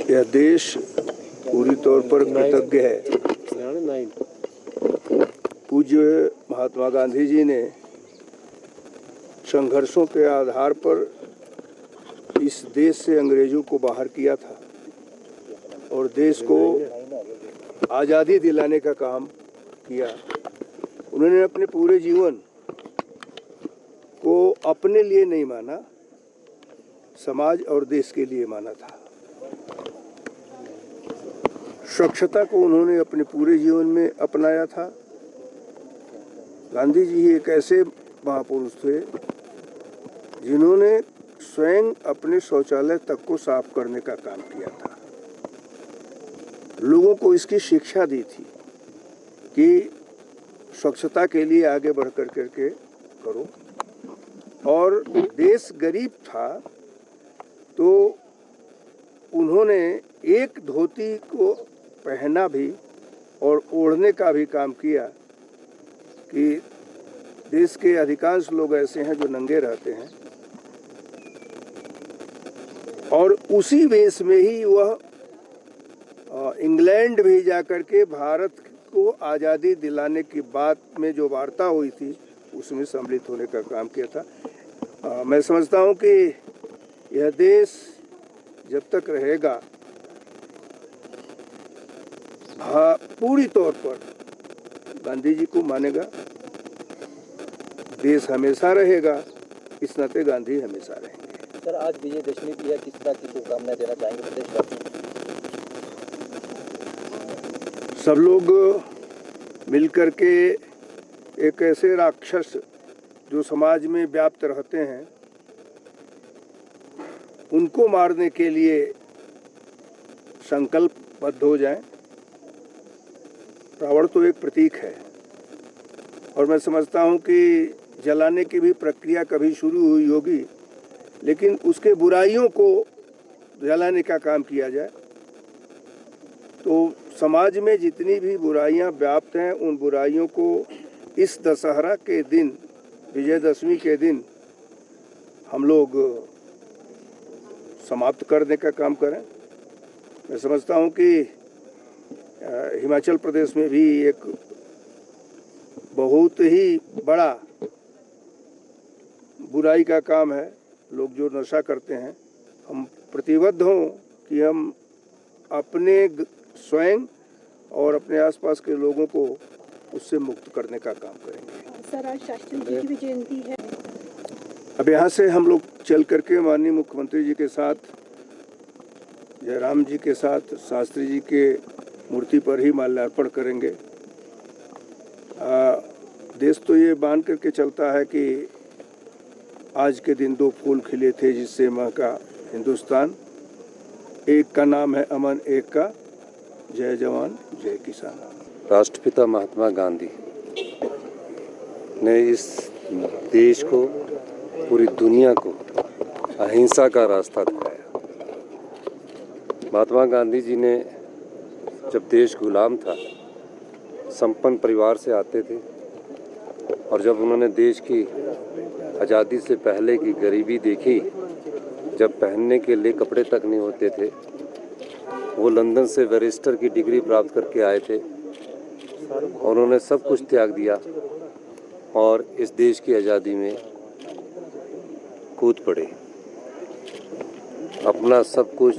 यह देश पूरी तौर पर कृतज्ञ है। पूज्य महात्मा गांधी जी ने संघर्षों के आधार पर इस देश से अंग्रेजों को बाहर किया था और देश को आज़ादी दिलाने का काम किया। उन्होंने अपने पूरे जीवन को अपने लिए नहीं माना, समाज और देश के लिए माना था। स्वच्छता को उन्होंने अपने पूरे जीवन में अपनाया था। गांधी जी एक ऐसे महापुरुष थे जिन्होंने स्वयं अपने शौचालय तक को साफ करने का काम किया था। लोगों को इसकी शिक्षा दी थी कि स्वच्छता के लिए आगे बढ़ कर करके करो। और देश गरीब था तो उन्होंने एक धोती को पहनना भी और ओढ़ने का भी काम किया कि देश के अधिकांश लोग ऐसे हैं जो नंगे रहते हैं, और उसी वेश में ही वह इंग्लैंड भी जाकर के भारत को आज़ादी दिलाने की बात में जो वार्ता हुई थी उसमें सम्मिलित होने का काम किया था। मैं समझता हूँ कि यह देश जब तक रहेगा पूरी तौर पर गांधी जी को मानेगा, देश हमेशा रहेगा, इस नाते गांधी हमेशा रहेंगे। सर, आज विजयदशमी भी है, किस तरह की शुभकामनाएं देना चाहेंगे प्रदेशवासियों को? सब लोग मिलकर के एक ऐसे राक्षस जो समाज में व्याप्त रहते हैं उनको मारने के लिए संकल्पबद्ध हो जाएं। रावण तो एक प्रतीक है और मैं समझता हूं कि जलाने की भी प्रक्रिया कभी शुरू हुई होगी, लेकिन उसके बुराइयों को जलाने का काम किया जाए तो समाज में जितनी भी बुराइयां व्याप्त हैं उन बुराइयों को इस दशहरा के दिन, विजयदशमी के दिन हम लोग समाप्त करने का काम करें। मैं समझता हूं कि हिमाचल प्रदेश में भी एक बहुत ही बड़ा बुराई का काम है। लोग जो नशा करते हैं, हम प्रतिबद्ध हों कि हम अपने स्वयं और अपने आसपास के लोगों को उससे मुक्त करने का काम करेंगे। सर, आज शास्त्री जी की भी जयंती है। अब यहाँ से हम लोग चल करके माननीय मुख्यमंत्री जी के साथ, जयराम जी के साथ शास्त्री जी के मूर्ति पर ही माल्यार्पण करेंगे। देश तो ये मान करके चलता है कि आज के दिन दो फूल खिले थे जिससे महका हिंदुस्तान, एक का नाम है अमन, एक का जय जवान जय किसान। राष्ट्रपिता महात्मा गांधी ने इस देश को, पूरी दुनिया को अहिंसा का रास्ता दिखाया। महात्मा गांधी जी ने जब देश गुलाम था, संपन्न परिवार से आते थे और जब उन्होंने देश की आज़ादी से पहले की गरीबी देखी, जब पहनने के लिए कपड़े तक नहीं होते थे, वो लंदन से बैरिस्टर की डिग्री प्राप्त करके आए थे और उन्होंने सब कुछ त्याग दिया और इस देश की आज़ादी में कूद पड़े। अपना सब कुछ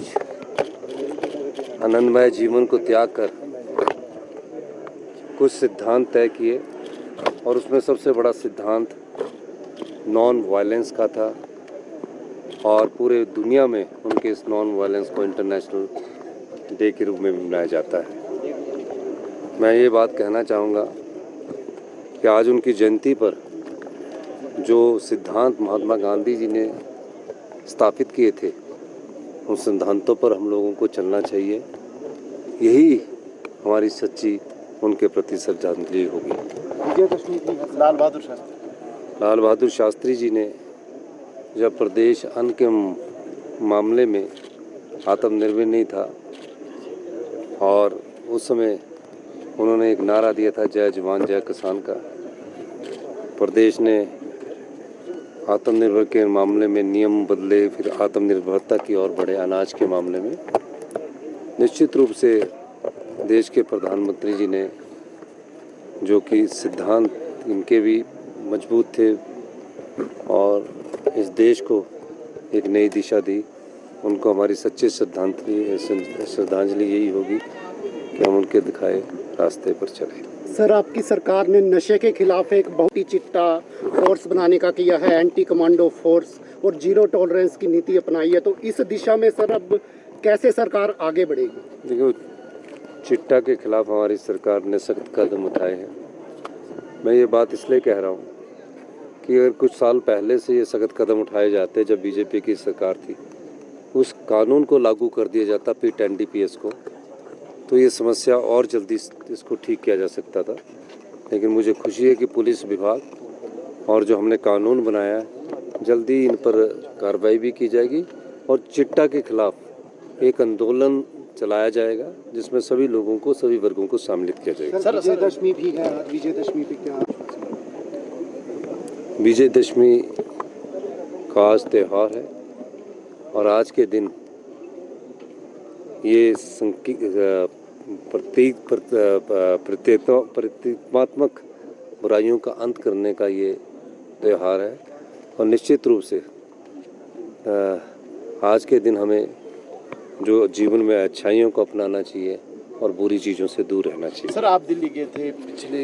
आनंदमय जीवन को त्याग कर कुछ सिद्धांत तय किए और उसमें सबसे बड़ा सिद्धांत नॉन वायलेंस का था और पूरे दुनिया में उनके इस नॉन वायलेंस को इंटरनेशनल डे के रूप में मनाया जाता है। मैं ये बात कहना चाहूँगा कि आज उनकी जयंती पर जो सिद्धांत महात्मा गांधी जी ने स्थापित किए थे, उन सिद्धांतों पर हम लोगों को चलना चाहिए। यही हमारी सच्ची उनके प्रति श्रद्धांजलि होगी। लाल बहादुर शास्त्री जी ने जब प्रदेश अन्न के मामले में आत्मनिर्भर नहीं था और उस समय उन्होंने एक नारा दिया था, जय जवान जय किसान का। प्रदेश ने आत्मनिर्भर के मामले में नियम बदले, फिर आत्मनिर्भरता की ओर बढ़े अनाज के मामले में। निश्चित रूप से देश के प्रधानमंत्री जी ने, जो कि सिद्धांत इनके भी मजबूत थे और इस देश को एक नई दिशा दी, उनको हमारी सच्ची श्रद्धांजलि यही होगी कि हम उनके दिखाए रास्ते पर चलें। सर, आपकी सरकार ने नशे के खिलाफ एक बहुत ही चिट्टा फोर्स बनाने का किया है, एंटी कमांडो फोर्स, और जीरो टॉलरेंस की नीति अपनाई है। तो इस दिशा में सर अब कैसे सरकार आगे बढ़ेगी? देखो, चिट्टा के खिलाफ हमारी सरकार ने सख्त कदम उठाए हैं। मैं ये बात इसलिए कह रहा हूँ कि अगर कुछ साल पहले से ये सख्त कदम उठाए जाते, जब बीजेपी की सरकार थी, उस कानून को लागू कर दिया जाता P10 NDPS को, तो ये समस्या और जल्दी इसको ठीक किया जा सकता था। लेकिन मुझे खुशी है कि पुलिस विभाग और जो हमने कानून बनाया है, जल्दी इन पर कार्रवाई भी की जाएगी और चिट्टा के खिलाफ एक आंदोलन चलाया जाएगा जिसमें सभी लोगों को, सभी वर्गों को सम्मिलित किया जाएगा। सर, विजयदशमी भी है, विजयदशमी पे क्या? विजयदशमी का आज त्यौहार है और आज के दिन ये प्रतीकात्मक बुराइयों का अंत करने का ये त्यौहार है और निश्चित रूप से आज के दिन हमें जो जीवन में अच्छाइयों को अपनाना चाहिए और बुरी चीज़ों से दूर रहना चाहिए। सर, आप दिल्ली गए थे पिछले